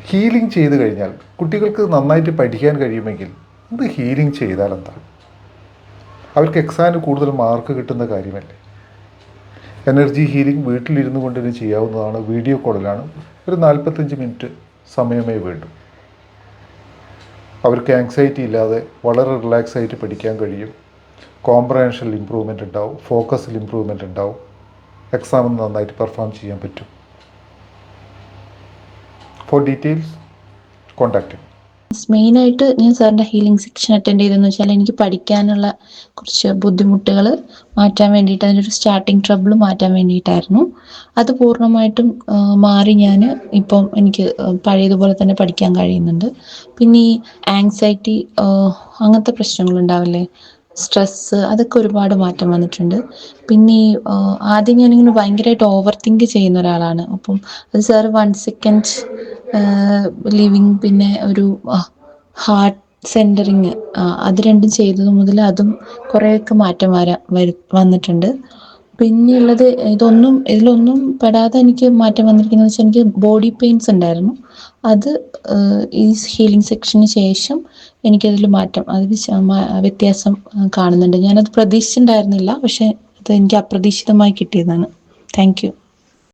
Healing ചെയ്ത് കഴിഞ്ഞാൽ കുട്ടികൾക്ക് നന്നായിട്ട് പഠിക്കാൻ കഴിയുമെങ്കിൽ ഇത് ഹീലിംഗ് ചെയ്താൽ എന്താ? അവർക്ക് എക്സാമിന് കൂടുതൽ മാർക്ക് കിട്ടുന്ന കാര്യമല്ലേ? എനർജി ഹീലിംഗ് വീട്ടിലിരുന്നു കൊണ്ട് തന്നെ ചെയ്യാവുന്നതാണ്. വീഡിയോ കോളിലാണ്. ഒരു 45 മിനിറ്റ് സമയമേ വേണ്ടൂ. അവർക്ക് ആങ്സൈറ്റി ഇല്ലാതെ വളരെ റിലാക്സ് ആയിട്ട് പഠിക്കാൻ കഴിയും. കോംപ്രഹെൻഷനിൽ ഇമ്പ്രൂവ്മെൻ്റ് ഉണ്ടാവും, ഫോക്കസിൽ ഇമ്പ്രൂവ്മെൻ്റ് ഉണ്ടാവും, എക്സാമിന് നന്നായിട്ട് പെർഫോം ചെയ്യാൻ പറ്റും. Four details contact. മെയിനായിട്ട് ഞാൻ സാറിൻ്റെ ഹീലിംഗ് സെക്ഷൻ അറ്റൻഡ് ചെയ്തതെന്ന് വെച്ചാൽ എനിക്ക് പഠിക്കാനുള്ള കുറച്ച് ബുദ്ധിമുട്ടുകൾ മാറ്റാൻ വേണ്ടിയിട്ട്, അതിൻ്റെ ഒരു സ്റ്റാർട്ടിങ് ട്രബിൾ മാറ്റാൻ വേണ്ടിയിട്ടായിരുന്നു. അത് പൂർണ്ണമായിട്ടും മാറി ഞാൻ ഇപ്പം എനിക്ക് പഴയതുപോലെ തന്നെ പഠിക്കാൻ കഴിയുന്നുണ്ട്. പിന്നെ ഈ ആങ്സൈറ്റി അങ്ങനത്തെ പ്രശ്നങ്ങളുണ്ടാവില്ലേ, സ്ട്രെസ്സ്, അതൊക്കെ ഒരുപാട് മാറ്റം വന്നിട്ടുണ്ട്. പിന്നെ ഈ ആദ്യം ഞാനിങ്ങനെ ഭയങ്കരമായിട്ട് ഓവർ തിങ്ക് ചെയ്യുന്ന ഒരാളാണ്. അപ്പം അത് സാറ് 1 സെക്കൻഡ് ലിവിങ്, പിന്നെ ഒരു ഹാർട്ട് സെൻറ്ററിങ്, അത് രണ്ടും ചെയ്തത് മുതൽ അതും കുറേയൊക്കെ മാറ്റം വന്നിട്ടുണ്ട്. പിന്നെയുള്ളത് ഇതിലൊന്നും പെടാതെ എനിക്ക് മാറ്റം വന്നിരിക്കുന്നത് വെച്ചാൽ എനിക്ക് ബോഡി പെയിൻസ് ഉണ്ടായിരുന്നു. അത് ഈ ഹീലിംഗ് സെക്ഷന് ശേഷം എനിക്കതിൽ മാറ്റം, വ്യത്യാസം കാണുന്നുണ്ട്. ഞാനത് പ്രതീക്ഷിച്ചിട്ടുണ്ടായിരുന്നില്ല, പക്ഷേ അത് എനിക്ക് അപ്രതീക്ഷിതമായി കിട്ടിയതാണ്. Thank you.